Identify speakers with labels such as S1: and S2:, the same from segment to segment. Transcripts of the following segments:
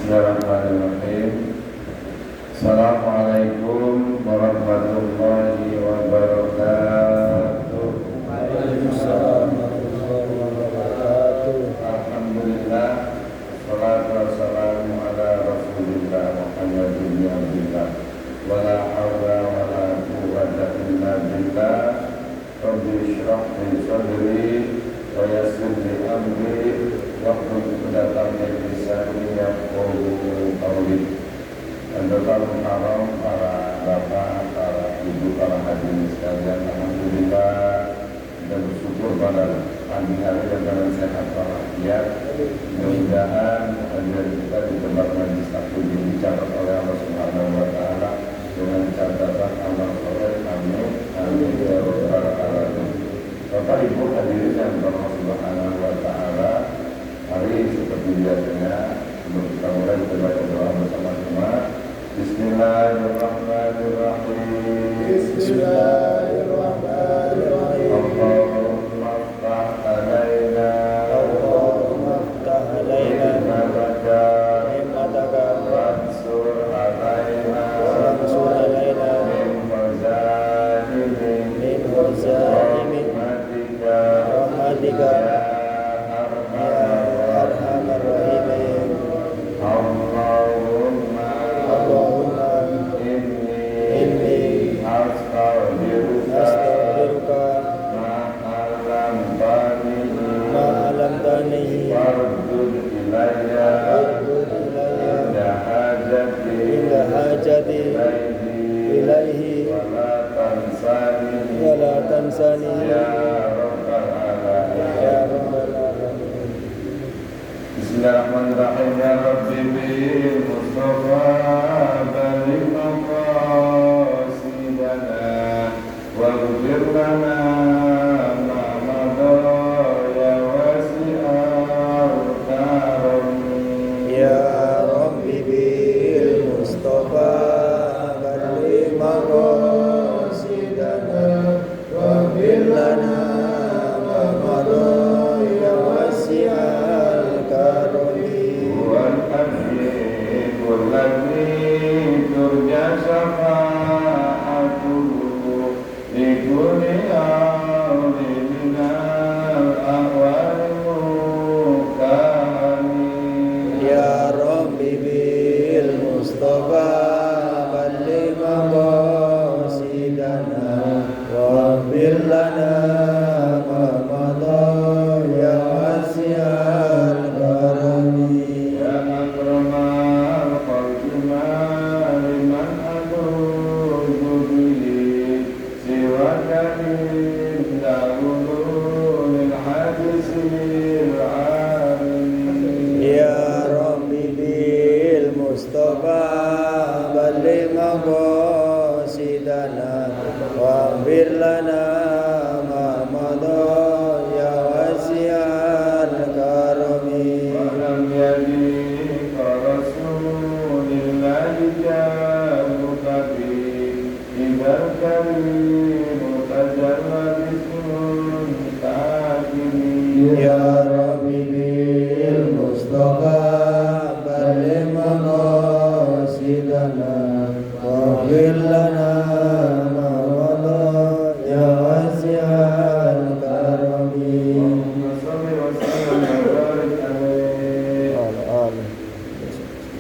S1: Bismillahirrahmanirrahim. Assalamualaikum warahmatullahi wabarakatuh.
S2: Waalaikumsalam warahmatullahi wabarakatuh.
S1: Alhamdulillah, salatu wassalamu ala rasulillah Muhammadin bin Abdillah, wala hawla wala quwwata illa billah. Rabbi shrah li sadri wa yassir li amri wahlul 'uqdatam min lisani yafqahu qawli. Andatul Muharram, para bapak, para ibu, para hadirin sekalian, alhamdulillah dan bersyukur pada pagi hari yang dalam sehat walafiat. Mudah-mudahan kehadiran kita di tempat majlis taklim ini dicatat oleh Allah Subhanahu wa taala dengan catatan amal soleh. Amin amin ya rabbal alamin. Bapak Ibu hadirin yang Allah Subhanahu wa taala, hari seperti biasanya sebelum kita mulai kita baca doa bersama-sama. Bismillahirrahmanirrahim.
S2: Bismillahirrahmanirrahim.
S1: Allahumma ftah alaina ni'mataka wansur alaina min khaza'ini rahmatika ya arhamar rahimin. Allahumma inni astaghfiruka ma 'allamtani wardud ilayya inda hajati ilaihi wa la tansani ya rabbal alamin. Bismillahirrahmanirrahim. Ya Rabbi bil Mustafa baligh maqasidana waghfir lana ma madha ya wasi'al karami. Ya Rabbi bil Mustafa baligh maqasidana waghfir lana ma madha ya wasi'al karami. Wal habibul ladzi turja syafa'atuhu likulli awli minal ahwali mukami. Ya Rabbi bil Mustafa balligh maqasidana waghfir lana ma madha ya wasi'al karami. Ya akramal khalqi liman adudu bihi siwaka inda ululil hadisil amin. Ya Rabbi bil Mustafa balligh maqasidana waghfir lana ma madha ya wasi'al karami. Walam yadi rasulillahi jabuka bi ibal karim tajalla bismun takimi. Ya Rabbi bil Mustafa balligh maqasidana waghfir lana ma madha ya wasi'al karami. Allahumma shalli wa sallim wa barik alaihi wa ala alihi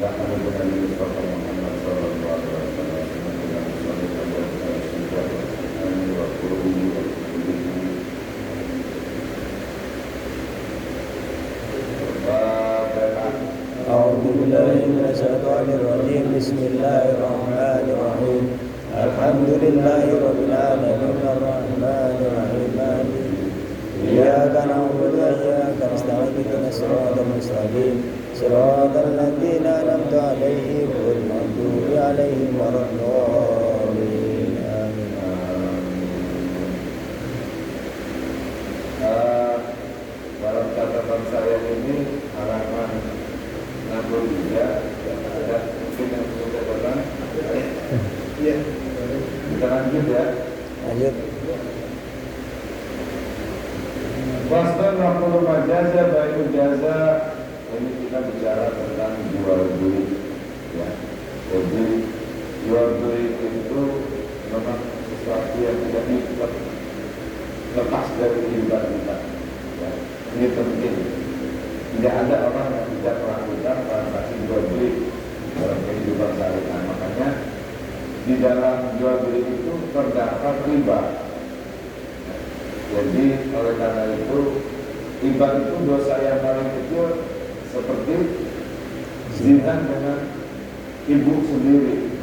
S1: wa sahbihi Muhammad sallallahu alaihi wasallam. A'udzu billahi minasy syaithanir rajim. Bismillahirrahmanirrahim. Alhamdulillahi rabbil alamin arrahmanir rahim. Iyyaka na'budu wa iyyaka nasta'in ihdinas siratal mustaqim siratal ladzina an'amta 'alaihim ghairil maghdubi 'alaihim waladdallin. Amin. Dalam catatan saya ini halaman 63 ada mungkin yang perlu catatan. Iya. Kita lanjut ya. Lanjut. Wastan waktu majaza baik jaza. Ini kita bicara tentang jual beli di dalam jual beli itu terdapat riba. Jadi oleh karena itu riba itu dosa yang paling kecil seperti zina dengan ibu sendiri.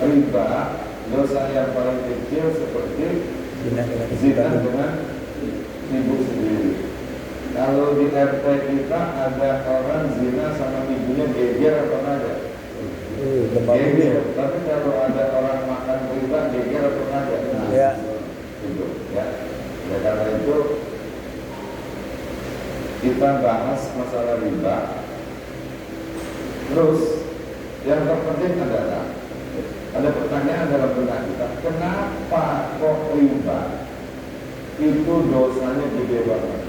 S1: Riba dosa yang paling kecil seperti zina dengan ibu sendiri. Kalau di RT kita ada orang zina sama ibunya geger atau ada? Geger. Tapi kalau ada orang makan riba geger atau ada?
S2: Ya.
S1: Itu ya. Ya karena itu kita bahas masalah riba. Terus yang terpenting adalah ada pertanyaan dalam benak kita, kenapa kok riba itu dosanya gede banget?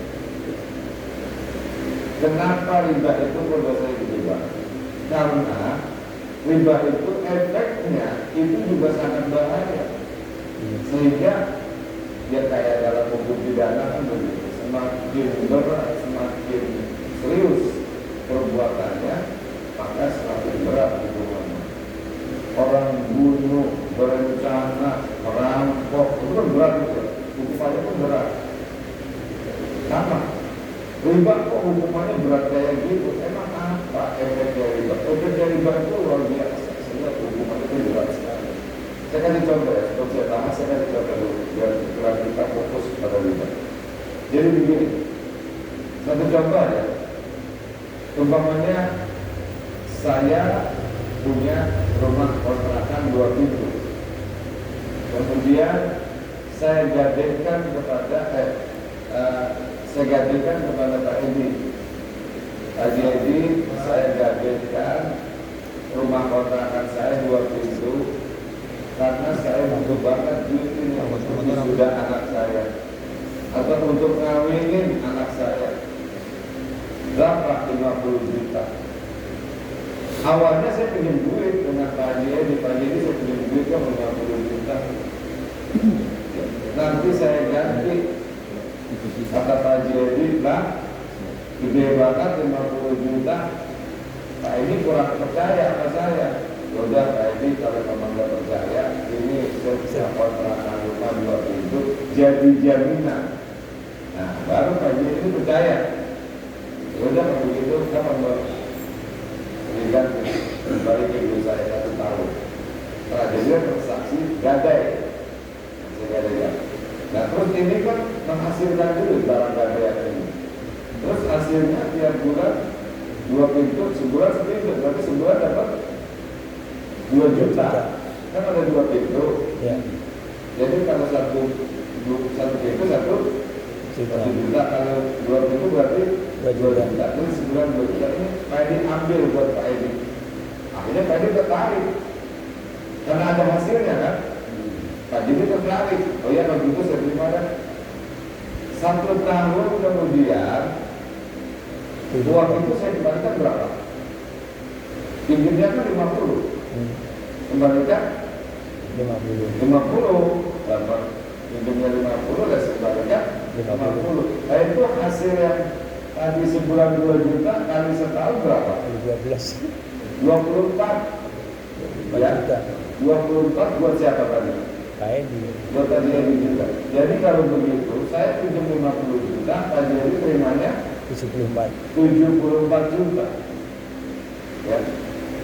S1: Kenapa riba itu kok dosanya gede banget? Karena riba itu efeknya itu juga sangat bahaya, sehingga ya kayak dalam hukum pidana kan begitu, semakin berat, semakin serius perbuatannya, maka semakin berat hukumannya. Orang bunuh, berencana, merampok, itu kan berat itu, hukumannya pun berat. Sama, riba kok hukumannya berat kayak gitu? Emang apa efek dari riba? Efek dari riba itu luar biasa, sehingga hukumannya itu berat sekali. Saya kasih contoh ya, sebelum saya bahas, saya kasih contoh dulu, biar kita fokus pada riba. Jadi begini, satu contoh ya, umpamanya saya punya rumah kontrakan 2 pintu, kemudian saya gadaikan kepada Pak Edi. Haji Edi, saya gadaikan rumah kontrakan saya 2 pintu karena saya butuh banget duit ini untuk sudah anak saya atau untuk ngawinin anak saya. Berapa? 50 juta. Awalnya saya pinjam duit dengan Pak Haji, saya pinjam duit kan 50 juta. Nanti saya ganti, kata Pak Haji, lah gede banget 50 juta. Pak ini kurang percaya sama saya. Udah Pak Haji, kalau memang nggak percaya, ini saya kontrakan rumah 2 pintu jadi jaminan. Nah baru Pak Haji ini percaya. Udah kalau begitu kapan baru? Berikan kembali ke ibu saya 1 tahun. Nah, jadi transaksi gadai. Nah, terus ini kan menghasilkan dulu barang gadai ini. Terus hasilnya tiap bulan 2 pintu, sebulan sepintu, berarti sebulan dapat 2 juta. Kan ada 2 pintu. Ya. Jadi kalau satu pintu 1 juta, kalau 2 pintu berarti 2 juta. Jadi sebulan 2 juta ini Pak Edi ambil buat Pak Edi. Akhirnya Pak Edi tertarik karena ada hasilnya kan. Pak Edi tertarik. Oh ya kalau gitu saya terima kan. 1 tahun kemudian uang itu saya kembalikan berapa? Pinjamnya kan 50. Kembalikan 50. Dapat pinjamnya 50 dan kembalikan 50. Nah itu hasil yang tadi sebulan 2 juta kali setahun berapa? 24 ya? 24 buat siapa tadi? Buat tadi Edi juga. Jadi kalau begitu saya pinjam 50 juta, Pak Jadi terimanya 74 juta ya.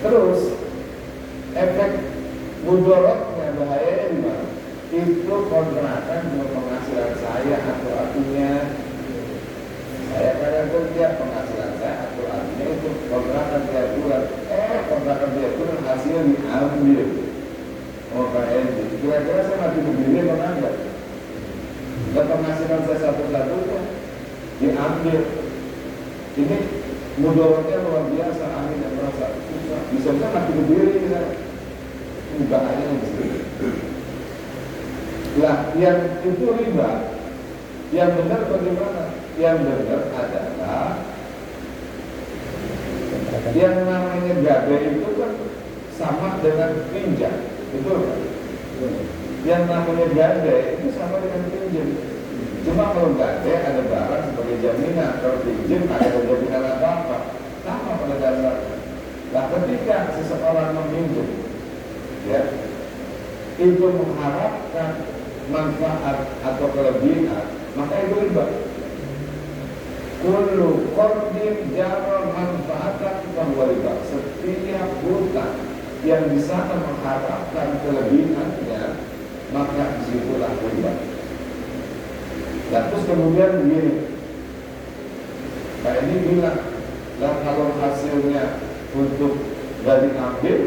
S1: Terus efek mudorotnya bahayanya di mana? Itu kontrakan dengan penghasilan saya atau artinya saya kadang kerja penghasilan saya atau artinya itu kontrakan tiap bulan. Kontrakan tiap bulan hasilnya diambil. Oh Pak Edi, kira-kira saya masih berdiri atau enggak? Dan penghasilan saya satu-satunya diambil. Ini mudorotnya luar biasa, amin dan merasa susah. Bisa-bisa masih berdiri kita. Enggak aja yang berdiri. Lah, yang itu riba. Yang benar bagaimana? Yang benar adalah yang namanya gadai itu kan sama dengan pinjam, betul kan? Yang namanya gadai itu sama dengan pinjam. Cuma kalau gadai ada barang sebagai jaminan, kalau pinjam ada jaminan apa-apa, sama pada dasarnya. Nah ketika seseorang meminjam ya, itu mengharapkan manfaat atau kelebihan, maka itu riba. Kullu qardin jara manfaatan fahuwa riba. Setiap hutang yang di sana mengharapkan kelebihannya, maka disitulah riba. Dan terus kemudian begini, Pak ini bilang, lah kalau hasilnya untuk dari ambil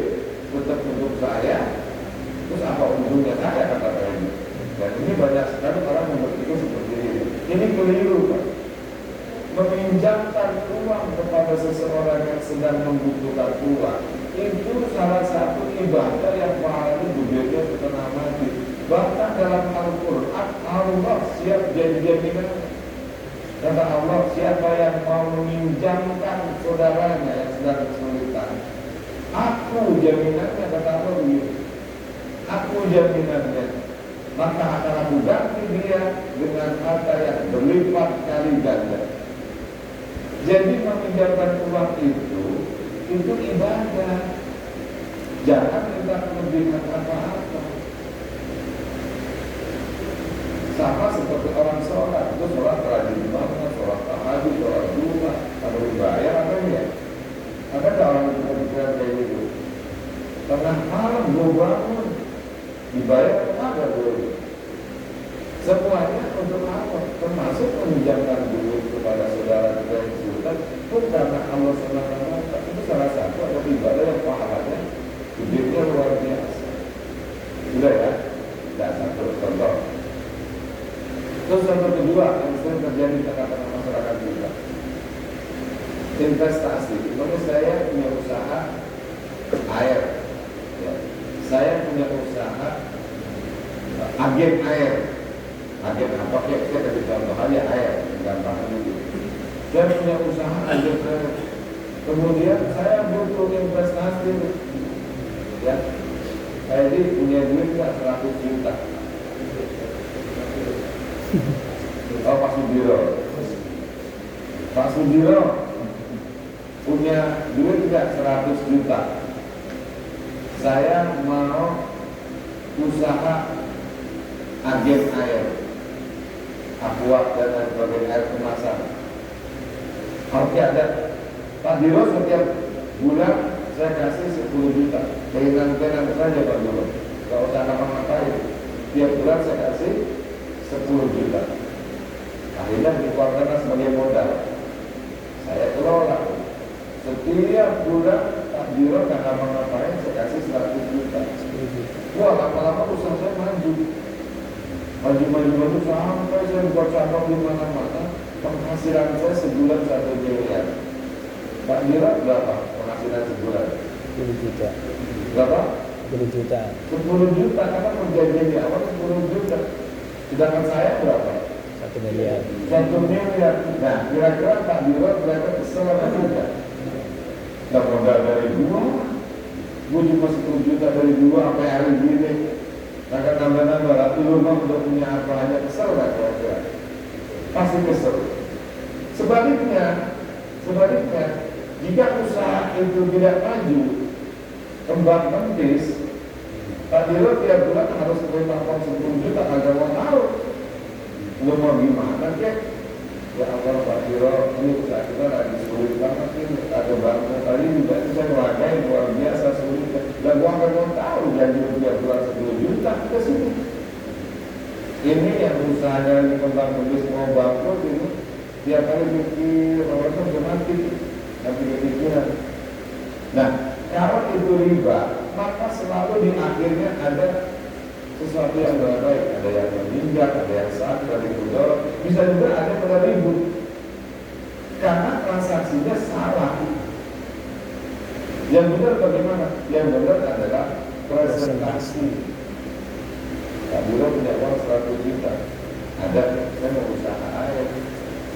S1: tetap untuk saya, terus apa untungnya saya, kata Pak ini. Dan ini banyak sekali orang yang berpikir seperti ini. Ini keliru, Pak. Meminjamkan uang kepada seseorang yang sedang membutuhkan uang itu salah satu ibadah yang paling berbeda setengah mati. Bahkan dalam Al-Quran, Allah siap janji-janjikan. Kata Allah, siapa yang mau meminjamkan saudaranya yang sedang kesulitan, aku jaminannya, kata Allah begitu. Aku jaminannya, maka akan aku ganti dia dengan harta yang berlipat kali ganda. Jadi meminjamkan uang itu ibadah. Jangan minta kelebihan apa-apa. Sama seperti orang sholat, itu sholat rajin banget, sholat tahajud, sholat duha, kalau dibayar apa ya? Ada nggak orang yang berpikiran kayak gitu? Tengah malam gue bangun, dibayar apa gue? Semuanya untuk apa? Termasuk meminjamkan duit kepada saudara kita yang kesulitan, pun karena Allah SWT. Itu salah satu ada ibadah yang pahalanya hidupnya luar biasa. Sudah ya? Dan satu contoh. Terus contoh kedua yang sering terjadi di tengah-tengah masyarakat kita, investasi. Menurut saya punya usaha air, ya. Saya punya usaha agen air. Agen apa? Ya, saya kasih contoh aja air, gampang dulu. Saya punya usaha agen air. Kemudian saya butuh investasi, ya. Saya ini punya duit nggak 100 juta. Oh, Pak Sudiro punya duit nggak 100 juta. Saya mau usaha agen air, aqua dan lain sebagainya, air kemasan. Oke, ada Pak Diro setiap bulan saya kasih 10 juta. Keinginan saja Pak Diro, nggak usah ngapa-ngapain. Tiap bulan saya kasih 10 juta. Akhirnya dikeluarkan sebagai modal. Saya kelola. Setiap bulan Pak Diro nggak ngapa-ngapain, saya kasih 100 juta. Wah, lama-lama usaha saya maju sampai saya buat cabang di mana-mana. Penghasilan saya sebulan 1 miliar. Pak Dira berapa penghasilan sebulan?
S2: 10 juta.
S1: Berapa?
S2: 10 juta.
S1: 10 juta, karena perjanjian di awal 10 juta. Sedangkan saya berapa?
S2: 1 miliar.
S1: 1 miliar. Nah, kira-kira Pak Dira berapa kesel apa tidak? Nggak modal dari dua. Gue cuma 10 juta dari dua sampai hari gini. Maka nambah-nambah ratu rumah udah punya apa aja, kesel gak kira-kira? Pasti kesel. Sebaliknya, jika usaha itu tidak maju, kembang kempis, Pak Diro tiap bulan harus terima uang 10 juta, agak mau tahu. Lu mau gimana kek? Ya Allah Pak Diro, ini usaha kita lagi sulit banget ini. Ada bangun tadi juga itu saya melakukan luar biasa sulit. Dan gua nggak mau tahu janji tiap bulan 10 juta ke sini. Ini yang usahanya di kembang kempis mau bangkrut ini, tiap kali pikir orang itu udah mati, tapi kepikiran. Nah, kalau itu riba, maka selalu di akhirnya ada sesuatu yang tidak baik, ada yang meninggal, ada yang sakit, ada yang mudorot, bisa juga ada pada ribut karena transaksinya salah. Yang benar bagaimana? Yang benar adalah presentasi. Pak Diro punya uang 100 juta, ada saya mau usaha air,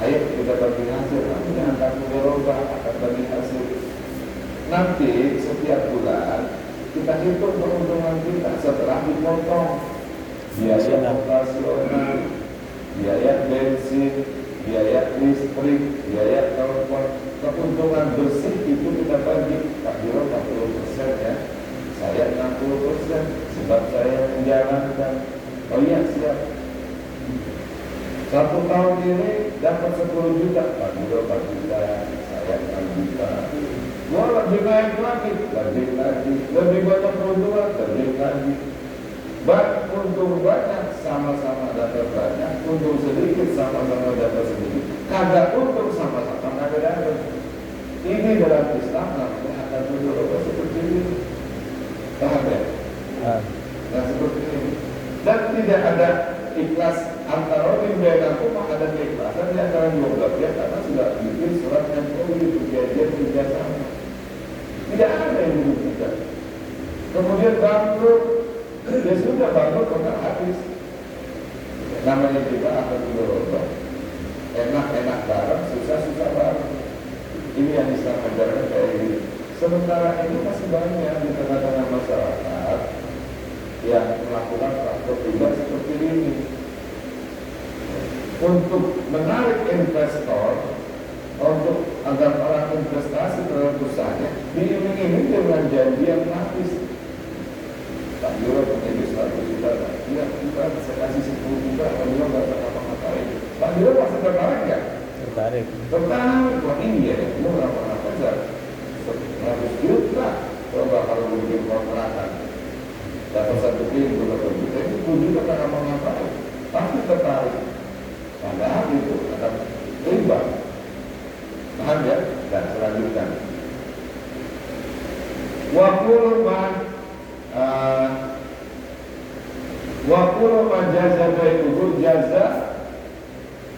S1: ayo kita bagi hasil, nanti akan berubah, akan bagi hasil. Nanti setiap bulan kita hitung keuntungan kita setelah dipotong biaya operasional, biaya bensin, biaya listrik, biaya telepon, keuntungan bersih itu kita bagi. Pak Diro 40% ya, saya 60%. dapat 10 juta, Pak Biro 4 juta, saya 6 juta. Wah, lebih naik lagi, lebih banyak keuntungan, lebih lagi. Untung banyak, sama-sama dapat banyak, untung sedikit, sama-sama dapat sedikit. Kagak untung sama-sama, kagak dapat. Ini dalam Islam namanya akan berdoa seperti ini. Paham ya? Nah, seperti ini. Dan tidak ada ikhlas antara bainakum, ada keikhlasan di antara dua belah pihak karena sudah bikin surat yang perjanjian kerjasama. Tidak ada yang dibuktikan. Kemudian bangkrut, ya sudah bangkrut karena habis. Namanya juga akan berdoa. Enak-enak bareng, susah-susah bareng. Ini yang Islam ajarkan kayak ini. Sementara ini masih banyak di tengah-tengah masyarakat yang melakukan praktek riba seperti ini. Untuk menarik investor, untuk agar orang investasi terhadap usahanya, diiming-iming dengan janji yang habis. Pak Biro punya 100 juta, iya, kita saya kasih 10 juta, Pak Biro nggak pernah ngapain. Pak Biro pasti tertarik nggak? Tertarik. Wah ini ya, ini orang saja. 100 juta, coba kalau bikin kontrakan, dapat 1 pintu, 1 juta, itu 10 juta nggak mau ngapain, pasti tertarik. Padahal itu akan riba. Paham ya? Dan selanjutnya, wakulu man jaza baituhu jaza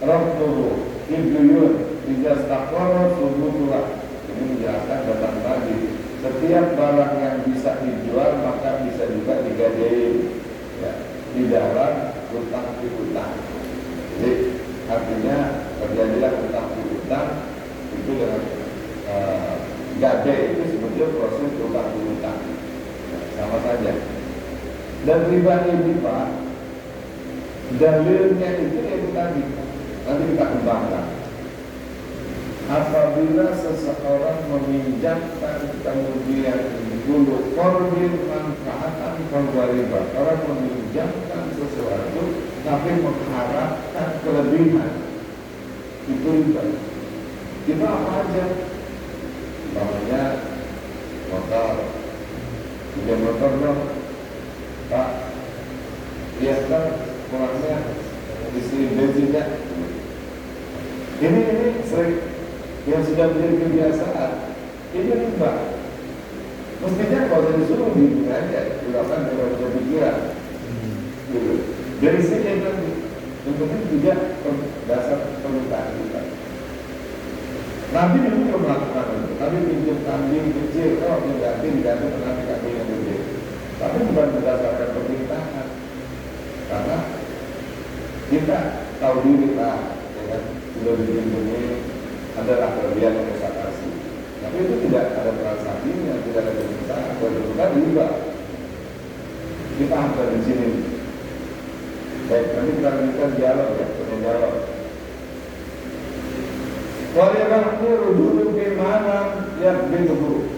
S1: rabbuhu ibuyun ijaz taqarra subutulah. Ini menjelaskan datang tadi, setiap barang yang bisa dijual maka bisa juga digadai ya, di dalam utang piutang. Jadi artinya terjadilah utang piutang itu dengan gadai itu sebetulnya proses utang piutang, sama saja. Dan riba ini Pak, dalilnya itu tadi, nanti kita kembangkan. Apabila seseorang meminjamkan kemudian dulu korbin manfaatan riba, orang meminjamkan sesuatu tapi mengharapkan kelebihan, itu riba. Kita apa aja? Namanya motor, pinjam motor dong, Pak. Lihat kan kurangnya isi bensinnya. Ini sering yang sudah menjadi kebiasaan. Ini riba. Mestinya kalau disuruh bimbing aja, gunakan dengan pikiran. Dari sini nanti, yang penting juga dasar permintaan kita. Nabi dulu belum melakukan itu. Nabi pinjam kambing kecil, kalau diganti nanti kambing yang gede. Tapi bukan berdasarkan permintaan, karena kita tahu diri lah, ya kan, sudah dilindungi, adalah kelebihan yang bisa kasih. Tapi itu tidak ada transaksinya, tidak ada permintaan, bukan riba. Kita akan di sini. Baik, nanti kita lanjutkan dialog ya, dialog. Waliyakanku rujulun firmana yang bintu.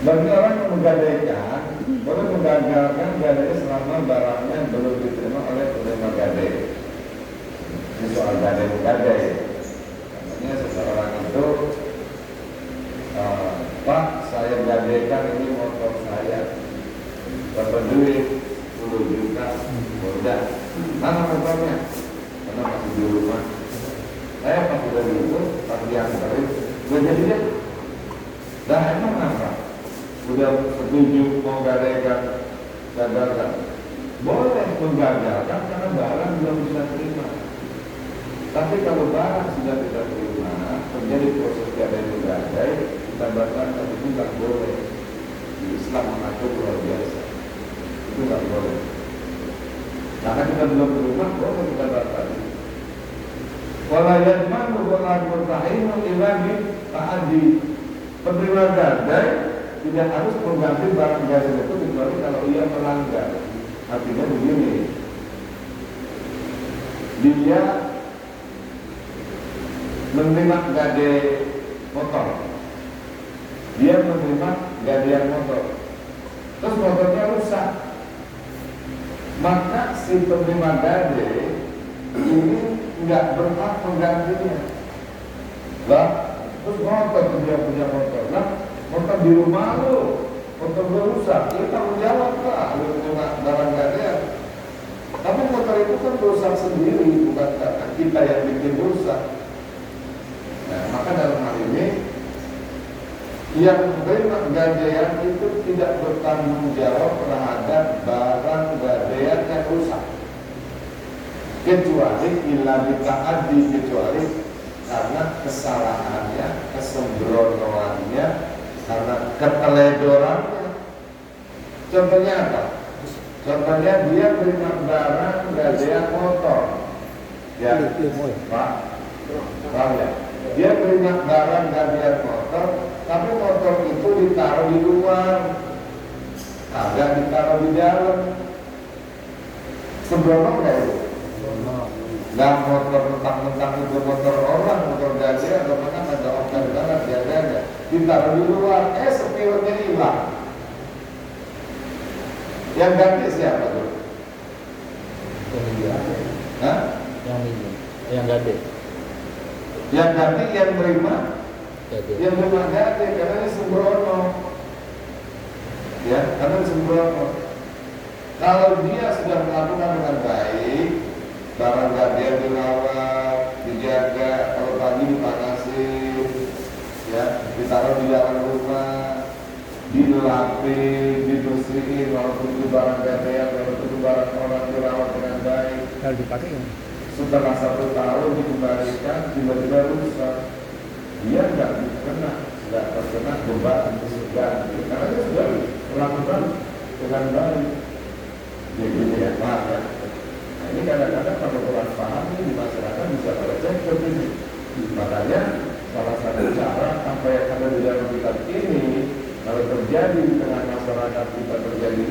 S1: Bagi orang yang menggadaikan, boleh menggagalkan gadai selama barangnya belum diterima oleh penerima gadai. Ini soal gadai. Namanya seseorang itu, Pak, saya gadaikan ini motor saya, dapat duit 10 juta, udah. Mana motornya? Karena masih di rumah. Saya pas sudah diukur, pas diantarin, gue jadi deh. Dah emang apa? Udah setuju mau gadaikan, gagalkan. Boleh menggagalkan karena barang belum bisa terima. Tapi kalau barang sudah kita terima, terjadi proses gadai menggadai, kita batalkan, itu nggak boleh. Di Islam mengatur luar biasa. Itu nggak boleh. Karena kita belum terima, boleh kita batalkan. Wala yadmanu wala murtahimu ilagi ta'adi. Penerima gadai tidak harus mengganti barang gadai itu kecuali kalau ia melanggar. Artinya begini, dia menerima gadai motor, dia menerima gadaian motor, terus motornya rusak, maka si penerima gadai ini nggak berhak menggantinya. Lah, terus motor dia punya motor, lah motor di rumah lu, motor lu rusak, dia tanggung jawab lah, lu punya barang gadean. Tapi motor itu kan rusak sendiri, bukan karena kita yang bikin rusak. Nah, maka dalam hal ini yang menerima gadean itu tidak bertanggung jawab terhadap barang gadean yang rusak, kecuali illa bita'addi, kecuali karena kesalahannya, kesembronoannya, karena keteledorannya. Contohnya apa? Contohnya dia menerima barang gadean motor, ya, Pak, paham ya? Dia menerima barang gadean motor, tapi motor itu ditaruh di luar, agak ditaruh di dalam. Sembrono nggak itu? Nah, motor mentang-mentang itu motor orang, motor gadean, atau kan ada organ banget jaganya, ditaruh di luar, spionnya hilang. Yang ganti siapa tuh? Hah?
S2: Yang gade.
S1: Yang ganti yang menerima,
S2: Gade.
S1: yang menerima gade, karena ini sembrono. Ya, karena sembrono. Kalau dia sudah melakukan dengan baik, barang gadean dirawat, dijaga, kalau pagi dipanasin, ya, ditaruh di dalam rumah, dilapis, dibersihin, walaupun itu barang gadean, walaupun itu barang orang, dirawat dengan baik.
S2: Kalau dipakai ya?
S1: Setelah 1 tahun dikembalikan, tiba-tiba rusak, dia nggak terkena beban ganti, karena dia sudah melakukan dengan baik. Jadi ya, paham ya. Nah, ini kadang-kadang kalau kurang paham ini di masyarakat bisa tercek seperti ini. Makanya salah satu cara apa yang ada di dalam kitab ini, kalau terjadi di tengah masyarakat kita terjadi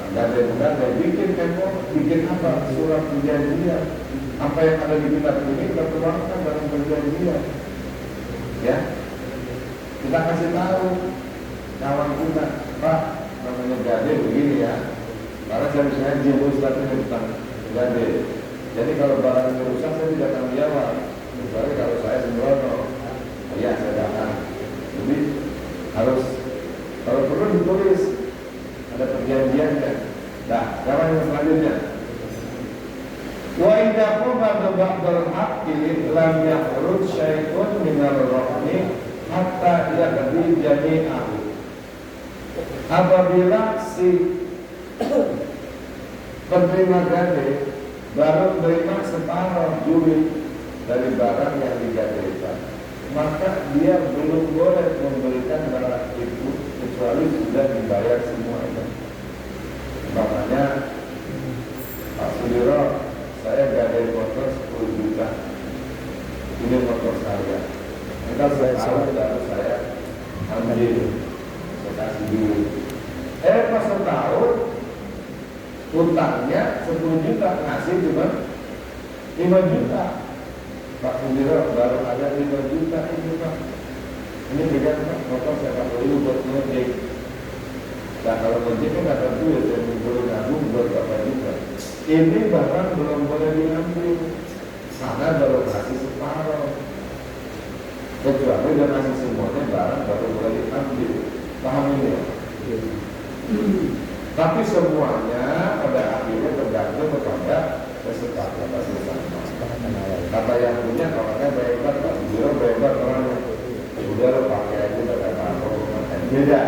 S1: gadai-gadai, bikin tempo, bikin apa? Surat perjanjian. Apa yang ada di kitab ini kita tuangkan dalam perjanjian. Ya, kita kasih tahu kawan kita, Pak, namanya gadai begini ya. Karena saya bisa ngaji Ustaznya tentang gadai. Jadi kalau barang ini rusak saya tidak akan menjawab. Misalnya kalau saya sembrono, ya saya datang. Jadi harus, kalau perlu ditulis, ada perjanjiannya. Nah, sekarang yang selanjutnya. Wa idza qama ba'dal haqqi lam yakhruj syai'un min ar-rahmi hatta yaqdi jami'ahu. Apabila si penerima gade baru menerima separuh duit dari barang yang digadaikan, maka dia belum boleh memberikan barang itu kecuali sudah dibayar semuanya. Makanya Pak Sudiro, saya gadai motor 10 juta, ini motor saya, maka separuh harus saya ambil, saya kasih duit. Pas setahun utangnya 10 juta, ngasih cuma 5 juta. Pak Sudiro baru ada 5 juta ini Pak. Ini pegang Pak, motor saya pakai dulu buat ngojek. Nah kalau ngojek kan ada duit, saya kumpulin nabung buat berapa juta. Ini bahkan belum boleh diambil, karena baru kasih separuh. Kecuali udah ngasih semuanya barang baru boleh diambil. Paham ini ya? Tapi semuanya pada akhirnya tergantung kepada kesepakatan bersama. Kata yang punya kawannya bebas, Pak Sudiro bebas orangnya. Udah lo pakai aja dengan apa? Beda.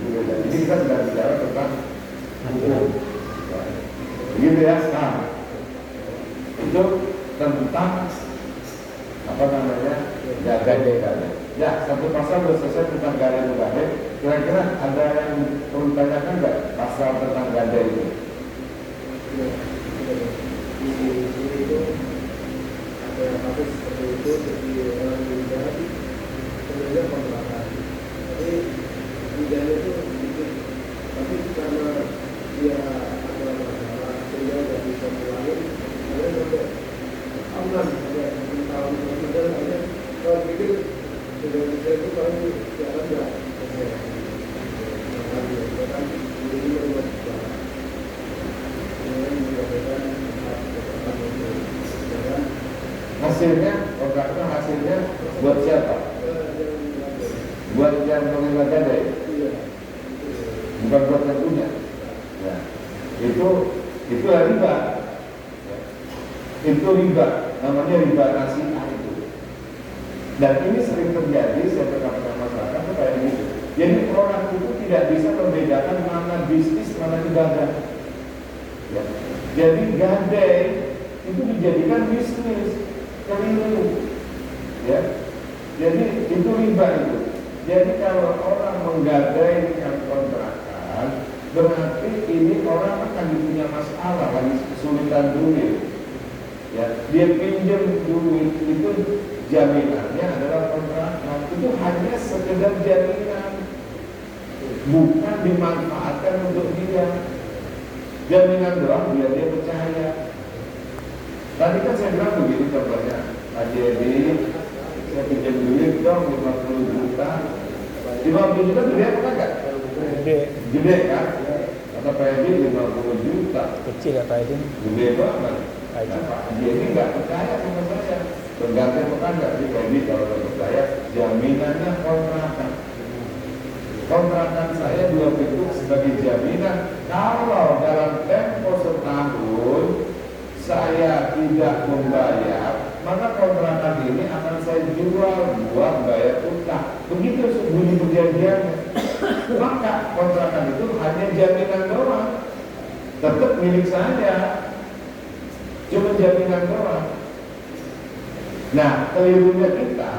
S1: Jadi kita sedang bicara tentang hukum. Begitu ya. Nah, itu tentang apa namanya? Gadai. Ya, satu pasal sudah selesai tentang gadai. Kira-kira ada yang perlu ditanyakan nggak pasal tentang gadai itu?
S3: Di sini itu ada kasus seperti itu, jadi orang meninggal sebenarnya kontrakan, tapi bidangnya itu sedikit, tapi karena dia ada masalah sehingga tidak bisa pulangin, karena sampai aman, ada 6 tahun kemudian hanya kalau pikir sudah bisa itu kalau jalan nggak selesai, kan ini membuat kemudian menyebabkan
S1: Hasilnya, kontraknya hasilnya buat siapa? Buat yang menerima gadai, bukan buat yang punya. Ya. Itu riba. Ya. Itu riba, namanya riba nasi'ah itu. Dan ini sering terjadi, saya tengah-tengah masyarakat itu kayak gitu. Jadi orang itu tidak bisa membedakan mana bisnis, mana ibadah. Ya. Jadi gadai itu dijadikan bisnis, keliru. Ya. Jadi itu riba itu. Jadi kalau orang menggadaikan kontrakan, berarti ini orang akan punya masalah, lagi kesulitan duit. Ya, dia pinjam duit itu jaminannya adalah kontrakan. Itu hanya sekedar jaminan, bukan dimanfaatkan untuk dia. Jaminan doang biar dia percaya. Tadi kan saya bilang begini contohnya, Jadi saya pinjam duit dong 50 juta. 50 juta gede apa enggak? Gede kan? Kata Pak Edi 50 juta.
S2: Kecil ya Pak Edi.
S1: Gede banget. Nah, Pak Edi ini nggak percaya sama saya. Berganti apa enggak sih Pak Edi kalau nggak percaya? Jaminannya kontrakan. Kontrakan saya 2 pintu sebagai jaminan. Kalau dalam tempo setahun saya tidak membayar, maka kontrakan ini akan saya jual buat bayar utang. Begitu bunyi perjanjiannya. Maka kontrakan itu hanya jaminan doang, tetap milik saya, cuma jaminan doang. Nah, kelirunya kita,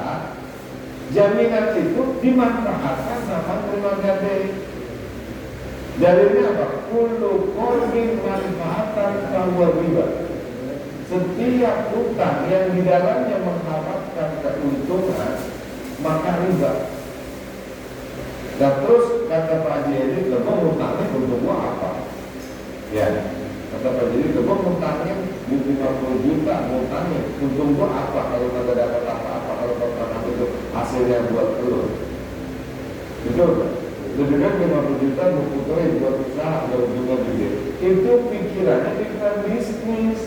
S1: jaminan itu dimanfaatkan sama terima gadai. Dalilnya apa? Kullu qardin manfaatan fahuwa riba. Setiap utang yang di dalamnya mengharapkan keuntungan, maka riba. Dan terus kata Pak Haji ini, "Lebih utangnya untuk gua apa?" Ya, kata Pak Haji ini, "Lebih utangnya 50 juta, utangnya untuk gua apa kalau nggak dapat apa-apa, kalau kontrakan itu hasilnya buat telur." Betul kan? Lebih dari 50 juta gua puterin buat usaha, buat juga gede. Itu pikirannya kita bisnis.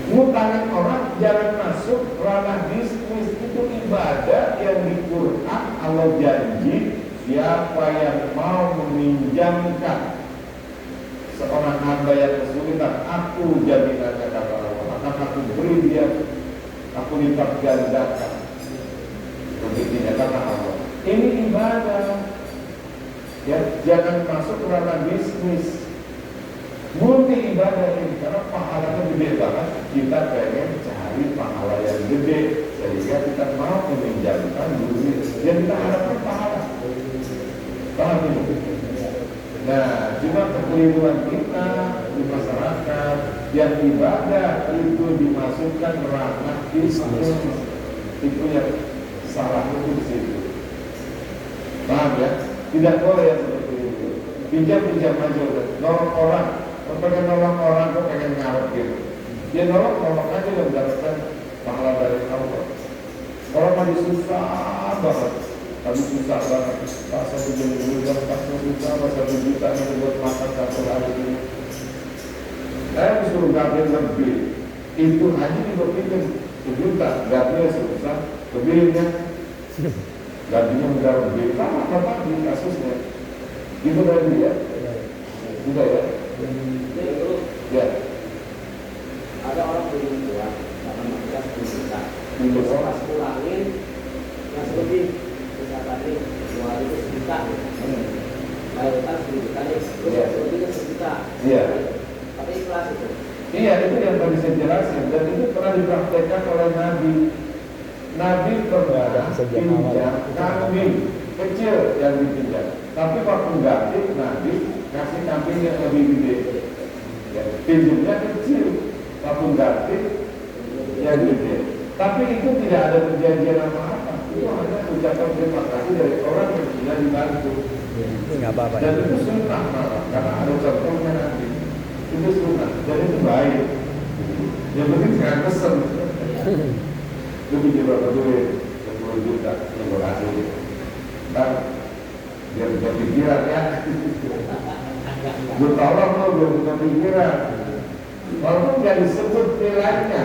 S1: Ngutangin orang jangan masuk ranah bisnis. Itu ibadah yang di Quran Allah janji, siapa yang mau meminjamkan seorang hamba yang kesulitan, aku jaminannya kata Allah, akan aku beri dia, aku lipat gandakan. Begitunya kata Allah. Ini ibadah. Ya, jangan masuk ranah bisnis. Murni ibadah ini karena pahalanya gede banget. Kita pengen cari pahala yang gede sehingga kita mau meminjamkan duit yang kita harapkan pahala. Paham ini? Nah, cuma kekeliruan kita di masyarakat yang ibadah itu dimasukkan ranah bisnis. Itu yang salah itu di situ. Paham ya? Tidak boleh yang seperti itu. Pinjam aja udah. Nolong orang. Kalau pengen nolong orang, kok pengen ngarep gitu. Dia nolong aja dan mendapatkan pahala dari Allah. Orang masih susah banget. Tapi susah banget. Pak saya pinjam dulu dan Pak saya susah, Pak 1 juta nanti buat makan 1 hari ini. Saya disuruh gabung lebih. Itu hanya juga pinjam 1 juta. Gabungnya susah. Lebihnya gajinya udah lebih. Sama Bapak di kasusnya. Gitu tadi ya. Sudah ya. Ya.
S4: Ada orang beli uang, karena mereka 10 juta.
S1: Terus
S4: pas kurangin, yang lebih misalkan nih 200 juta, bayarkan 10 juta nih, terus lebihnya 10 juta.
S1: Iya.
S4: Tapi ikhlas itu.
S1: Iya, itu yang tadi saya jelasin dan itu pernah dipraktekkan oleh Nabi. Nabi pernah pinjam kambing kecil yang dipinjam, tapi waktu ganti Nabi kasih kambing yang lebih gede. Ya, pinjamnya kecil, waktu ganti yang gede. Tapi itu tidak ada perjanjian apa-apa. Itu hanya ucapan terima kasih dari orang yang sudah dibantu.
S2: Ini nggak apa-apa.
S1: Dan itu sunnah malah, karena ada contohnya Nabi. Itu sunnah, jadi itu baik. Yang penting jangan pesen. Lu pinjam berapa duit? 10 juta, terima kasih. Ntar biar punya pikiran ya. Lu tolong lu biar punya pikiran. Walaupun nggak disebut nilainya,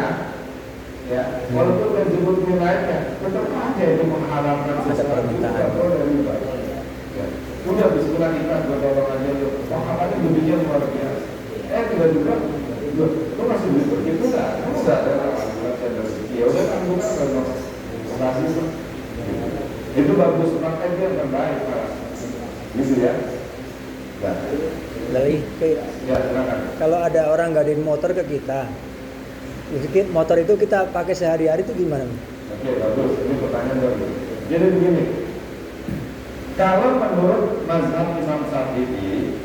S1: Ya, walaupun udah disebut wilayahnya, tetap aja itu menghalalkan
S2: Ada
S1: sesuatu
S2: permintaan.
S1: tidak boleh riba. Ya. Udah bismillah kita bertolong aja lu. Wah, apanya demikian luar biasa. Tiba-tiba, lu masih bisa begitu nggak? Kamu nggak ada alhamdulillah saya ada rezeki. Ya udah kan bukan kalau kasih tuh. Itu bagus, makanya dia terbaik Pak. Gitu ya. Nah,
S2: Dari
S1: ya silakan.
S2: kalau ada orang ngadain motor ke kita, motor itu kita pakai sehari-hari itu gimana?
S1: Oke, bagus. Ini pertanyaan bagus. Jadi begini, kalau menurut mazhab Imam Syafi'i,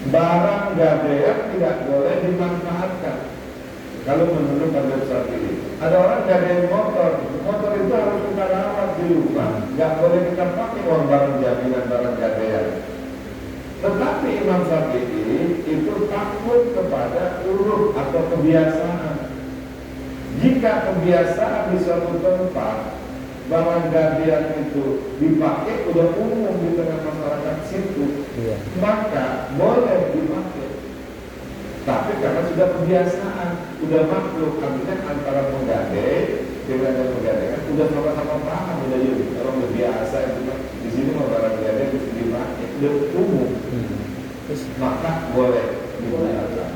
S1: barang gadaian tidak boleh dimanfaatkan. Kalau menurut mazhab Syafi'i, ada orang gadaian motor itu harus kita rawat di rumah, nggak boleh kita pakai uang barang jaminan barang gadaian. Tetapi Imam Syafi'i itu takut kepada uruf atau kebiasaan. Jika kebiasaan di suatu tempat barang gadaian itu dipakai udah umum di tengah masyarakat situ,
S2: Iya.
S1: maka boleh dipakai. Tapi karena sudah kebiasaan, udah maklum, artinya antara penggadai dengan yang menggadaikan udah sama-sama paham, udah yuk. Kalau udah biasa itu di sini mau barang gadai itu dipakai, udah umum.
S2: Terus
S1: Maka boleh digunakan.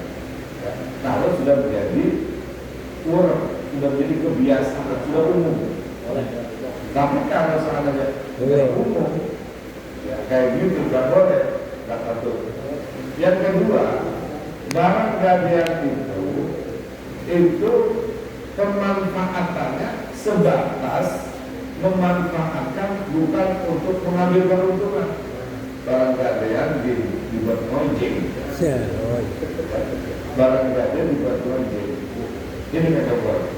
S1: Ya. Kalau sudah menjadi uruf, sudah menjadi kebiasaan, sudah umum. Tapi kalau seandainya sudah umum, ya kayak gitu nggak boleh. Nggak satu. Yang kedua, barang gadaian itu pemanfaatannya sebatas memanfaatkan, bukan untuk mengambil keuntungan. Barang gadaian dibuat ngojek,
S2: ya, oh,
S1: barang gadaian dibuat ngojek, ini nggak boleh.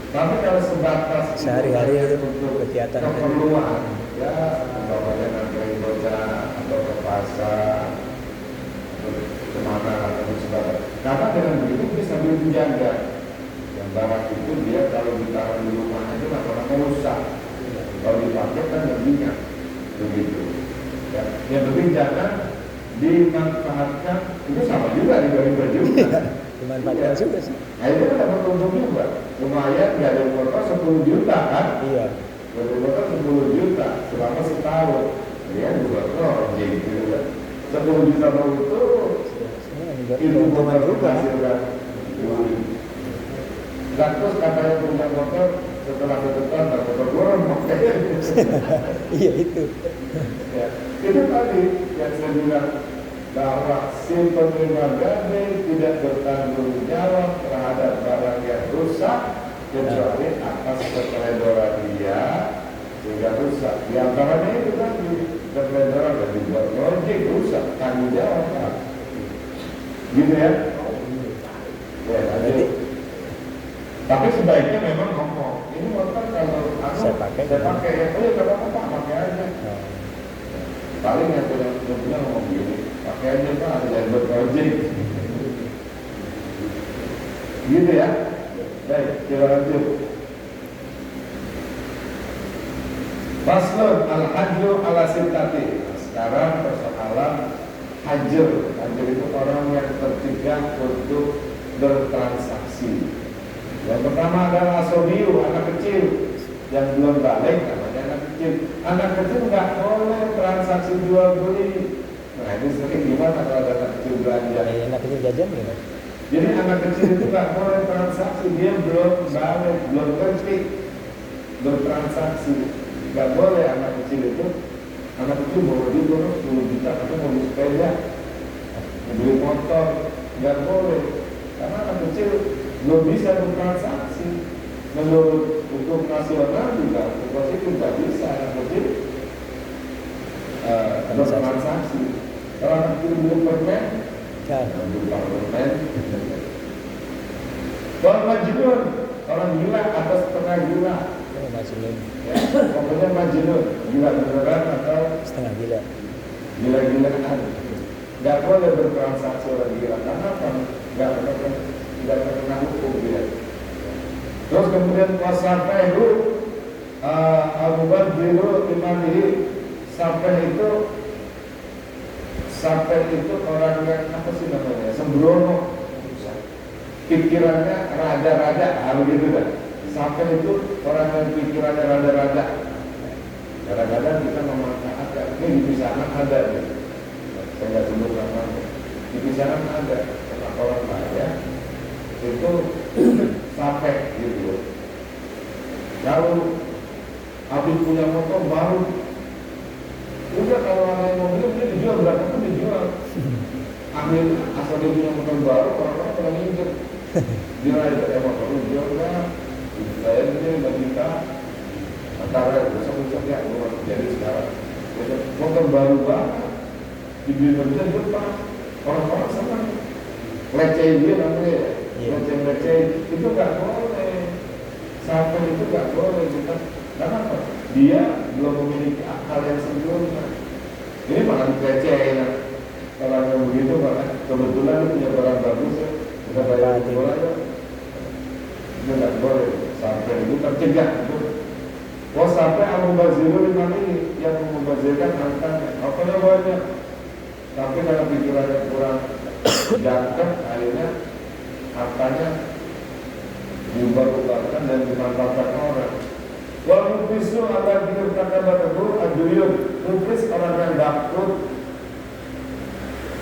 S1: Tapi kalau sebatas
S2: Sehari-hari itu
S1: untuk
S2: kegiatan
S1: keperluan, ya umpamanya nganterin bocah atau ke pasar, atau kemana atau sebagainya. Karena dengan begitu bisa menjaga yang barang itu dia kalau ditaruh di rumah itu lama-lama rusak. Kalau dipakai kan lebihnya begitu. Ya, yang penting jangan dimanfaatkan, itu sama juga riba juga.
S2: dimanfaatkan juga sih.
S1: Nah itu kan dapat untung juga. Lumayan nggak ada motor 10 juta kan?
S2: Iya.
S1: Ada motor 10 juta selama setahun. Dia juga project gitu kan. 10 juta baru itu
S2: Keuntungan
S1: motor
S2: juga.
S1: menghasilkan duit. Nah, terus katanya punya motor setelah ketentuan motor borong makanya.
S2: Iya itu.
S1: Ya, itu tadi yang saya bilang bahwa si penerima gadai tidak bertanggung jawab terhadap barang yang rusak kecuali atas keteledoran dia sehingga rusak. Di antaranya itu tadi keteledoran dan dibuat projek rusak, tanggung jawab kan? Gitu ya? Ya,
S2: Jadi
S1: tapi sebaiknya memang ngomong ini motor kalau aku
S2: Saya pakai.
S1: ya, oh ya kalau apa pakai aja. Paling yang punya ngomong gini, pakai aja Pak, ada yang berprojek. Gitu ya. Baik, kita lanjut. Faslun al-hajju ala sittati. Sekarang persoalan hajr. Hajr itu orang yang tercegah untuk bertransaksi. Yang pertama adalah asobiu, anak kecil yang belum balik, namanya anak kecil. Anak kecil nggak boleh transaksi jual beli. Nah ini sering gimana kalau ada anak kecil belanja?
S2: enak itu jajan ya.
S1: Jadi anak kecil itu nggak boleh transaksi, dia belum balik, belum ngerti bertransaksi. Nggak boleh anak kecil itu. Anak kecil mau beli 10 juta atau mau beli sepeda, mau beli motor, nggak boleh. Karena anak kecil belum bisa bertransaksi. Menurut hukum nasional juga, itu tidak bisa anak kecil bertransaksi. Kalau anak kecil belum permen, belum permen. Kalau majnun, orang gila atau setengah gila,
S2: Majnun
S1: ya, pokoknya majnun, gila beneran atau
S2: setengah gila.
S1: gila-gilaan. Nggak boleh bertransaksi orang gila. Karena apa? Nggak terkena hukum dia. Terus kemudian wasafah itu Abu Badrilu imamihi. Sampai itu orang yang apa sih namanya? Sembrono. Pikirannya raja-raja, begitu kan? Sampai itu orang yang pikirannya rada-rada. Kadang-kadang kita memanfaatkan, ini di sana ada nih. Saya nggak sebut namanya. Di sana ada orang kaya itu sampai gitu. Kalau habis punya motor baru, udah kalau ada yang mau beli dia dijual berapa pun dijual. Akhirnya asal dia punya motor baru, orang-orang pada ngincer. Dia ada motor jual lah. Saya ini berjuta antara besok-besok ya jadi sekarang motor baru banget dibeli berjuta depan orang-orang sama lecehin dia namanya lecehin itu nggak boleh, sampai itu nggak boleh kita. Kenapa? Dia belum memiliki akal yang sempurna. Ini malah dilecehin kalau yang begitu malah kebetulan punya barang bagus ya kita bayar bola ya itu nggak boleh. Sampai itu tercegah itu. Wah sampai al-mubazirun ini yang membazirkan hartanya, apanya banyak. Tapi kalau pikirannya kurang jangkep, akhirnya hartanya diubah-ubahkan dan dimanfaatkan orang. Wal mufisu ala dikir katabatul aduyun. Mufis orang yang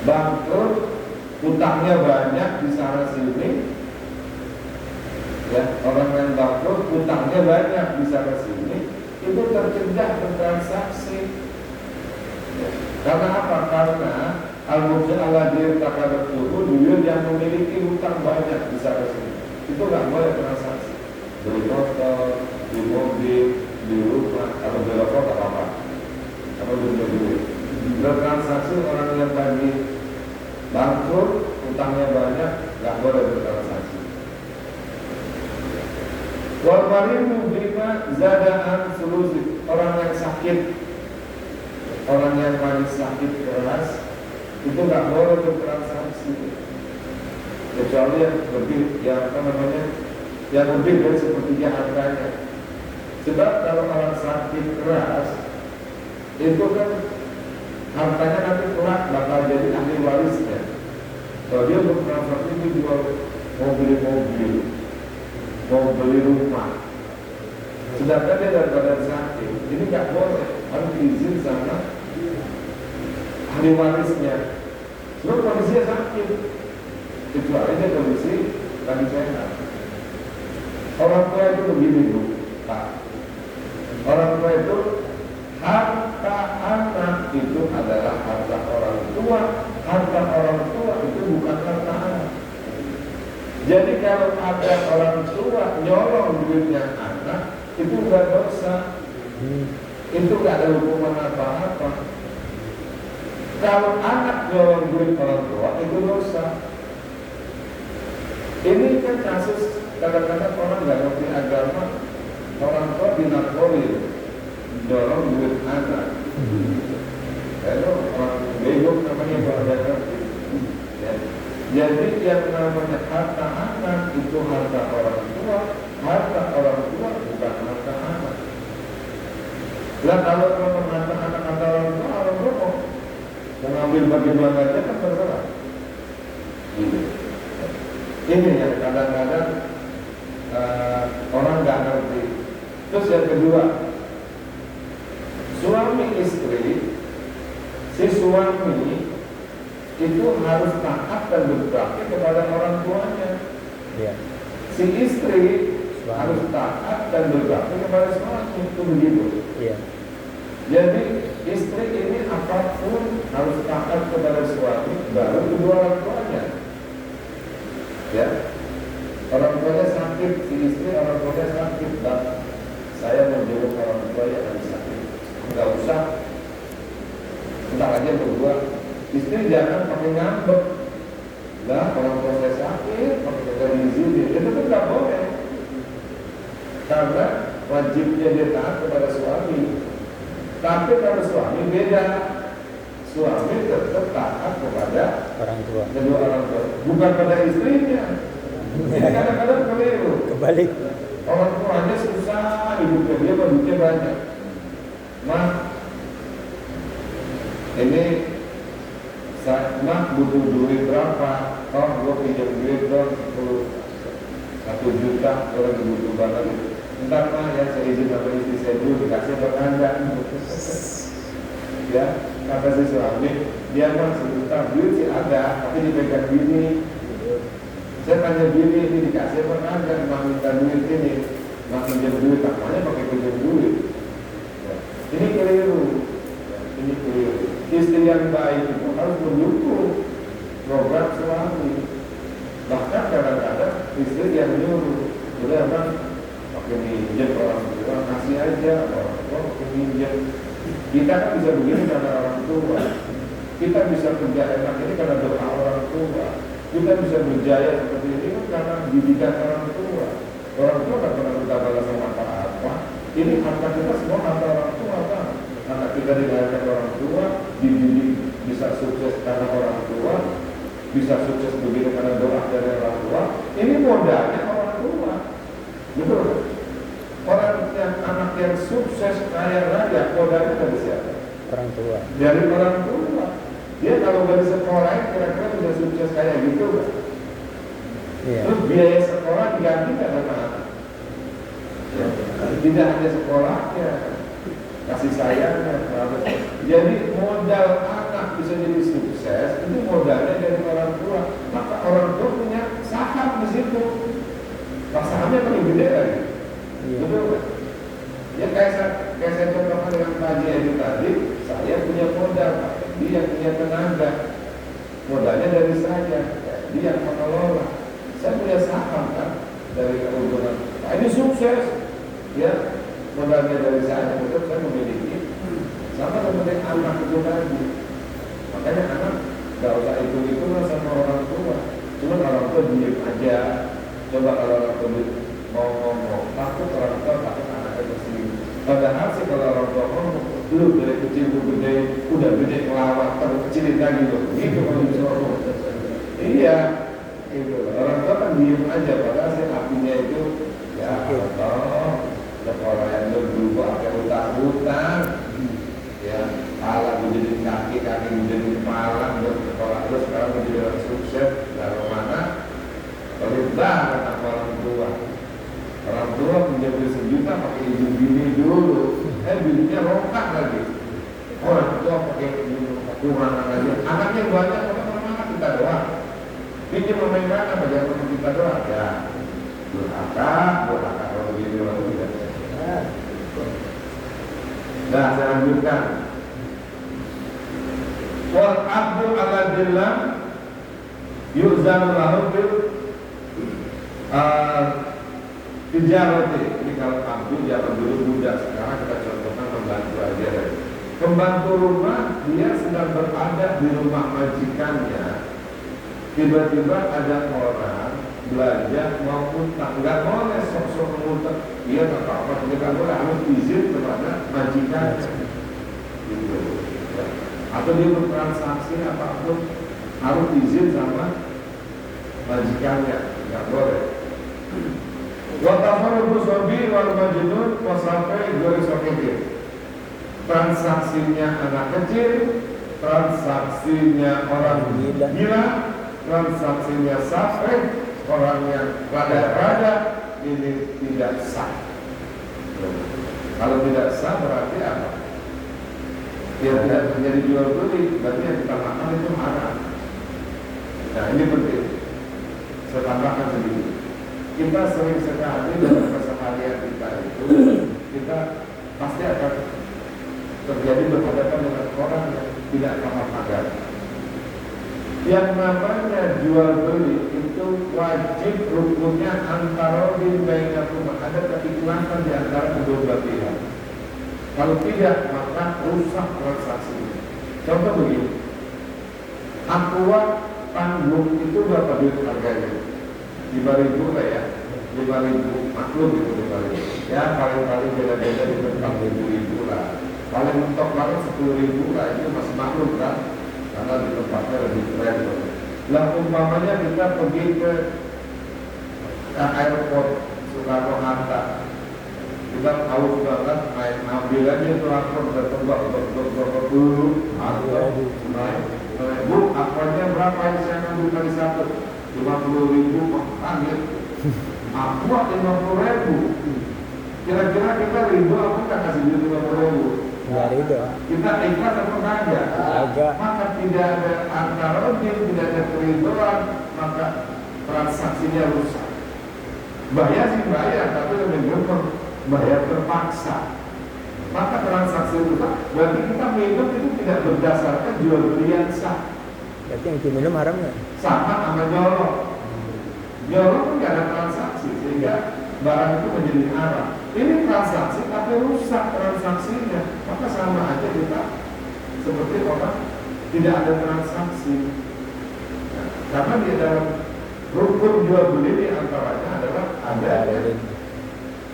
S1: bangkrut, utangnya banyak di sana sini. Ya, orang yang bangkrut utangnya banyak di sana sini itu tercegah bertransaksi. Ya. Karena apa? Karena al-mufsid al-hadir takabatul duyun yang memiliki utang banyak di sana sini itu nggak boleh transaksi. Beli motor, beli mobil, beli rumah, atau beli rokok apa? Atau beli duit. Bertransaksi orang yang tadi bangkrut utangnya banyak nggak boleh bertransaksi. Wal maridu bima zadaan sulusi, orang yang sakit, orang yang paling sakit keras itu nggak boleh bertransaksi kecuali yang lebih, yang apa namanya, yang lebih dari sepertiga hartanya. Sebab kalau orang sakit keras itu kan hartanya nanti kelak bakal jadi ahli warisnya. Kalau dia bertransaksi itu jual mobil, mau beli rumah, sedangkan dia dalam keadaan sakit, ini nggak boleh, harus diizin sama ahli warisnya. Sebab kondisinya sakit, kecuali dia kondisi lagi sehat. Orang tua itu begini Bu, Pak. Orang tua itu harta anak itu adalah harta orang tua, harta orang tua itu bukan harta anak. Jadi kalau ada orang tua nyolong duitnya anak, itu nggak dosa, itu nggak ada hukuman apa-apa. Kalau anak nyolong duit orang tua, itu dosa. Ini kan kasus kadang-kadang orang nggak ngerti agama, orang tua dinarkorin, nyolong duit anak. Lalu orang bego namanya bahasa. Jadi yang namanya harta anak itu harta orang tua, harta orang tua bukan harta anak. Lah kalau memang harta anak harta orang tua mau mengambil bagaimana aja kan terserah. Ini yang kadang-kadang orang nggak ngerti. Terus yang kedua, suami istri, si suami itu harus taat dan berbakti kepada orang tuanya. Ya. Si istri harus taat dan berbakti kepada suami, itu begitu. Ya. Jadi istri ini apapun harus taat kepada suami, baru kedua orang tuanya. Ya, orang tuanya sakit, si istri orang tuanya sakit, dan saya menjenguk orang tua yang lagi sakit. Enggak usah, entar aja berdua. Istri jangan pakai ngambek. Lah orang tua saya sakit, pakai dari izin, itu pun nggak boleh. Karena wajibnya dia taat kepada suami. Tapi kalau suami beda, suami tetap taat kepada
S2: orang tua,
S1: kedua orang tua, bukan pada istrinya. Ini kadang-kadang keliru.
S2: Kebalik.
S1: Orang tuanya susah, hidupnya dia duitnya banyak. Mah, ini Mah butuh duit berapa? Oh, gue pinjam duit dong 10. 1 juta kalau dibutuhkan lagi. Entar mah ya saya izin sama istri saya dulu dikasih beranda. Ya, kata si suami, dia mah 1 juta duit sih ada, tapi dipegang bini. Saya tanya bini ini dikasih beranda, mah minta duit ini, mah pinjam duit, namanya pakai pinjam duit. Ya. Ini keliru. Ya, ini keliru. Istri yang baik itu harus mendukung program suami. Bahkan kadang-kadang istri yang nyuruh, udah bang pakai minjem orang tua, kasih aja orang tua pakai minjem. Kita kan bisa begini karena orang tua. Kita bisa kerja enak ini karena doa orang tua. Kita bisa berjaya seperti ini kan karena didikan orang tua. Orang tua tak pernah kita balas sama apa-apa. Ini harta kita semua harta orang tua kan. Anak kita dilahirkan orang tua, dididik bisa sukses karena orang tua, bisa sukses begini karena doa dari orang tua. Ini modalnya orang tua, betul? Orang yang anak yang sukses kaya raya modalnya dari siapa?
S2: Orang tua.
S1: Dari orang tua. Dia kalau dari sekolah kira-kira bisa sukses kayak gitu kan?
S2: Iya.
S1: Terus biaya sekolah diganti sama anak. Ya, tidak hanya sekolahnya, kasih sayangnya. Jadi modal anak bisa jadi sukses itu modalnya dari orang tua. Maka orang tua punya saham di situ. Sahamnya paling gede lagi.
S2: Iya.
S1: Betul kan? Ya kayak saya contohkan dengan Pak Haji Edi tadi, saya punya modal, dia punya tenaga. Modalnya dari saya, dia yang mengelola. Saya punya saham kan dari keuntungan. Nah, ini sukses, ya modalnya dari saya, betul saya memiliki. Sama seperti anak itu tadi. Makanya anak nggak usah hitung-hitungan sama orang tua. Cuma orang tua diem aja. Coba kalau orang tua mau ngomong, takut orang tua, takut anaknya tersinggung. Padahal sih kalau orang tua ngomong, lu dari kecil lu gede, udah gede ngelawak, terus kecilin lagi lu. Gitu kalau bisa ngomong. Iya, itu orang tua kan diem aja. Padahal sih apinya itu, ya Allah, sekolah yang dulu pakai utang-utang. Ya, kepala gue jadi kaki gue jadi kepala, gue sekolah terus sekarang gue jadi orang sukses. Dari mana? Perintah kata orang tua. Orang tua pinjam duit 1 juta pakai izin bini dulu. Bininya rongkak lagi. Orang tua pakai kurang lagi. Anaknya banyak, orang kita doang. Pinjam main mana? Bagaimana kita doang? Ya, durhaka kalau begini orang tidak. Nah, saya lanjutkan. Wal abdu ala dillah yu'zanu lahu bil tijarati. Ini kalau abdu zaman dulu budak, sekarang kita contohkan pembantu aja deh. Pembantu rumah dia sedang berada di rumah majikannya. Tiba-tiba ada orang belanja mau utang, nggak boleh sok-sok ngutang. Dia nggak apa-apa, dia nggak boleh, harus izin kepada majikan. Gitu. Ya. Atau dia bertransaksi apapun harus izin sama majikannya, nggak boleh. Watafarudu sobi wal majnun wasapai gorisokeke. Transaksinya anak kecil, transaksinya orang gila, transaksinya sampai orang yang rada-rada, ini tidak sah. Kalau tidak sah berarti apa? Dia tidak menjadi jual beli, berarti yang kita makan itu haram. Nah ini penting. Saya tambahkan sedikit. Kita sering sekali dalam keseharian kita itu, kita pasti akan terjadi berhadapan dengan orang yang tidak paham agama. Yang namanya jual beli itu wajib rukunnya antara bainakum, ada keikhlasan di antara kedua belah pihak. Kalau tidak maka rusak transaksi. Contoh begini, aqua tanggung itu berapa duit harganya? 5.000 lah ya, 5.000 maklum itu 5.000. Ya paling-paling beda-beda di 40.000 lah. Paling mentok paling 10.000 lah, itu masih maklum kan? Karena di tempatnya lebih keren. Lah umpamanya kita pergi ke airport Soekarno-Hatta, kita tahu banget main ambil aja itu akun bertembak dulu atau naik bu akuannya berapa yang saya ambil kali 1 50.000 kaget Aku 50.000. Kira-kira kita ridho apa nggak kasih duit 50.000?
S2: Nggak ridho.
S1: Kita ikhlas atau kagak?
S2: Kagak.
S1: Maka tidak ada antara tidak ada keridoan, maka transaksinya rusak. Bayar sih bayar, tapi lebih gampang bayar terpaksa. Maka transaksi rusak. Berarti kita minum itu tidak berdasarkan jual beli yang sah.
S2: Berarti yang diminum haram nggak?
S1: Sama sama nyolong. Nyolong pun nggak ada transaksi, sehingga barang itu menjadi haram. Ini transaksi tapi rusak transaksinya, maka sama aja kita seperti orang tidak ada transaksi. Nah, karena di dalam rukun jual beli di antaranya adalah ada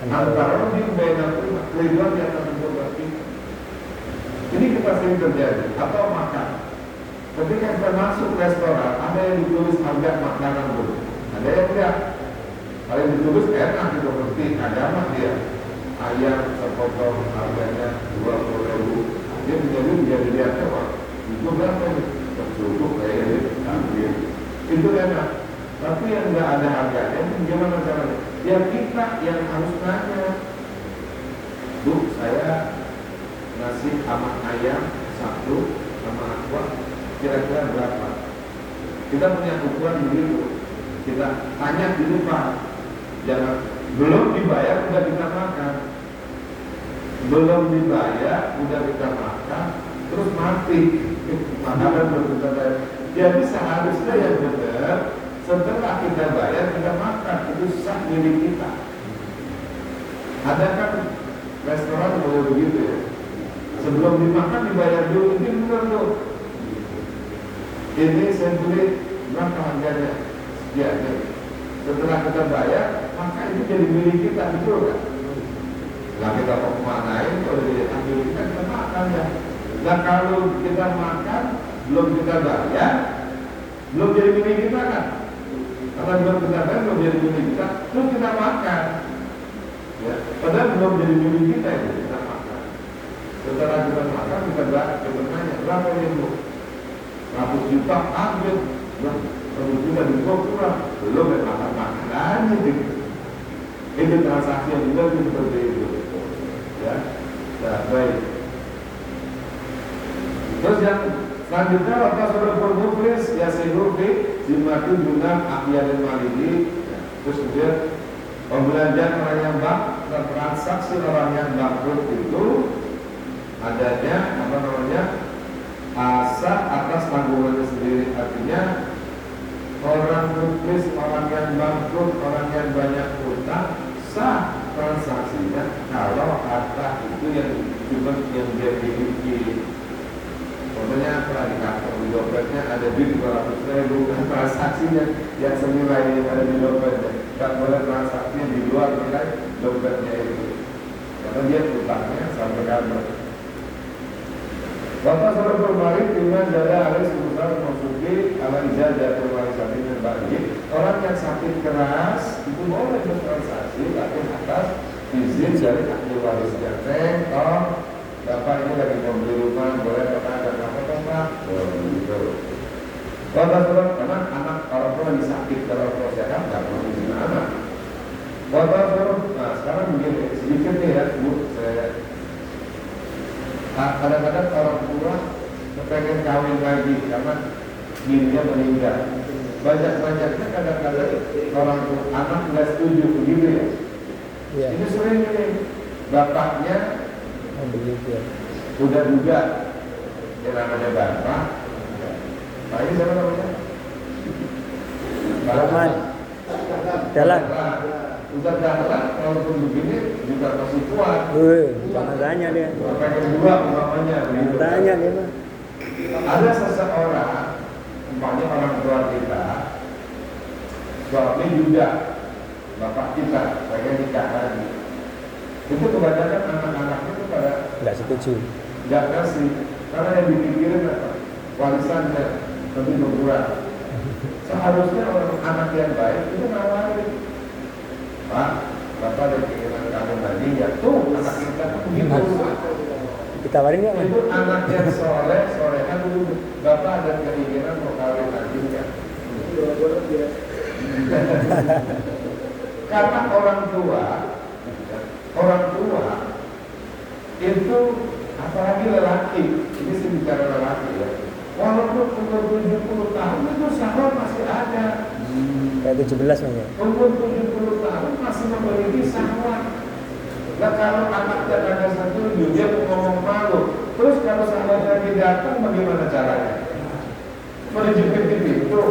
S1: antara lebih baik keriduan di atas kedua kita. Ini kita sering terjadi. Atau makan. Ketika kita masuk restoran, ada yang ditulis harga makanan dulu, ada yang tidak. Kalau yang ditulis enak itu seperti agama dia. Ayam sepotong harganya 20.000. Dia menjadi lihat wah, itu berapa nih? Cukup kayak ini, ambil. Itu enak. Tapi yang nggak ada harganya, gimana caranya? Ya kita yang harus nanya. Bu, saya nasi sama ayam satu sama aqua kira-kira berapa? Kita punya ukuran begitu. Kita tanya di depan. Jangan belum dibayar udah kita makan. Belum dibayar udah kita makan, terus mati. Makanan berputar. Jadi seharusnya yang benar setelah kita bayar kita makan, itu sah milik kita. Ada kan restoran boleh begitu ya? Sebelum dimakan dibayar dulu, ini benar tuh. Ini saya beli berapa harganya? Sekian. Setelah kita bayar, maka itu jadi milik kita, betul kan? Nah kita mau kemanain, kalau diambil kita makan ya. Nah kalau kita makan, belum kita bayar, belum jadi milik kita kan? Karena belum kita bayar, belum jadi milik kita, terus kita makan. Ya, padahal belum jadi milik kita itu kita makan. Setelah kita makan, kita tanya, berapa ini? 100 juta, ambil. 100 juta dibawa kurang, belum makan aja gitu. Itu transaksi yang juga seperti itu. Ya, nah, baik. Terus yang selanjutnya waktu sudah bermuflis ya sehufi dimatu junam akhiyadil malidi. Terus kemudian pembelanjaan orang yang dan transaksi orang yang bangkrut itu adanya apa namanya asah atas tanggungannya sendiri. Artinya orang muflis, orang yang bangkrut, orang yang banyak utang sah transaksinya kalau harta itu yang cuma yang dia miliki. Contohnya pernah di kantor di dompetnya ada duit 200.000, transaksinya yang senilai yang ada di dompetnya. Tak boleh transaksinya di luar nilai dompetnya itu, karena dia utangnya sampai kantor. Bapak saudara bermarik dengan jada alis urusan masuki ala ijazah perwarisan ini bagi orang yang sakit keras itu boleh bertransaksi tapi atas izin dari ahli warisnya. Toh bapak ini lagi membeli rumah boleh berkata apa gitu. Bapak saudara karena anak orang tua lagi sakit kalau proses nggak perlu izin anak. Bapak saudara, nah sekarang begini sedikit nih ya bu saya. Kadang-kadang orang tua pengen kawin lagi karena bininya meninggal. Banyak-banyaknya kadang-kadang orang tua anak nggak setuju begitu ya. Yeah. Itu sering ini bapaknya
S2: membeli dia.
S1: Udah juga yang namanya bapak. Nah ini siapa namanya?
S2: Rahman. Jalan.
S1: Udah dalam walaupun begini juga masih kuat.
S2: Jangan tanya dia.
S1: Pengen dua umpamanya.
S2: Tanya dia mah.
S1: Ada seseorang, umpamanya orang tua kita, suami juga bapak kita, pengen nikah lagi. Itu kebanyakan anak-anaknya itu pada
S2: nggak setuju.
S1: Nggak kasih, karena yang dipikirin apa? Warisannya lebih berkurang. Seharusnya orang anak yang baik itu nawarin. Pak, bapak ada keinginan kamu lagi ya tuh anak kita begitu.
S2: Ditawarin nggak?
S1: Itu anak yang soleh kan dulu bapak ada keinginan mau kawin lagi ya. Karena orang tua itu apalagi lelaki, ini sih bicara lelaki ya. Walaupun umur 70 tahun itu syahwat masih ada.
S2: Kayak 17 namanya.
S1: Umur 70 tahun masih memiliki syahwat. Nah kalau anaknya ada satu dia ngomong malu, terus kalau syahwat lagi datang bagaimana caranya? Menunjukkan itu,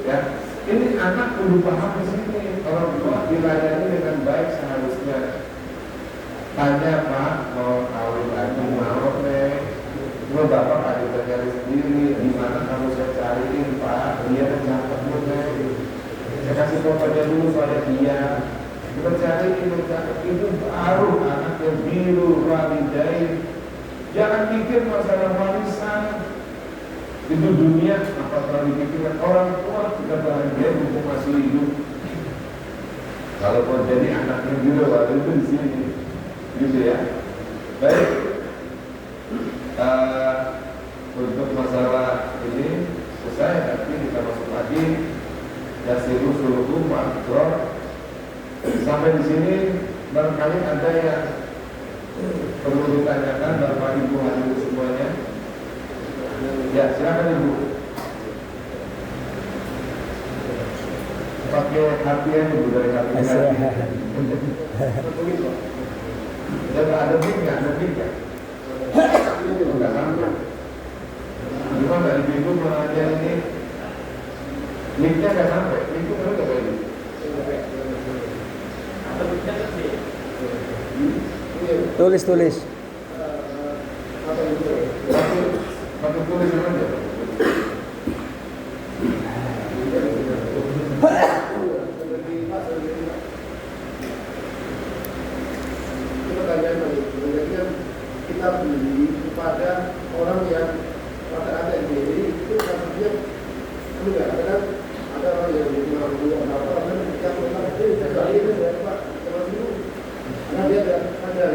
S1: ya. Ini anak perlu paham di sini. Orang tua dilayani dengan baik seharusnya. Tanya Pak, mau kawin lagi mau nih? Gue bapak ada cari sendiri. Di mana kamu saya cariin Pak? Dia cakep nih. Saya kasih fotonya dulu pada dia. Kita cariin itu baru anak yang biru walidain. Jangan pikir masalah warisan. Itu dunia apa terlalu dipikirkan orang tua kita bahagia untuk masih hidup. Kalau mau jadi anaknya juga waktu itu di sini, gitu ya. Baik, untuk masalah ini selesai. Nanti kita masuk lagi yasiru suluhu makro. Sampai di sini barangkali ada yang perlu ditanyakan Bapak Ibu hadirin semuanya. Ya, silakan Ibu. Pakai hatian Ibu dari hati. Jangan ada mic nggak? Ada mic nggak? Enggak sampai. Gimana Ibu mengajar ini? Mic-nya nggak sampai. Itu kan nggak sampai.
S2: Tulis.
S1: Pakai tulisan aja.
S3: Kita beli kepada orang yang ada ini itu maksudnya enggak kadang ada orang yang mampu apa kan kita memang itu dari Pak terus itu karena dia ada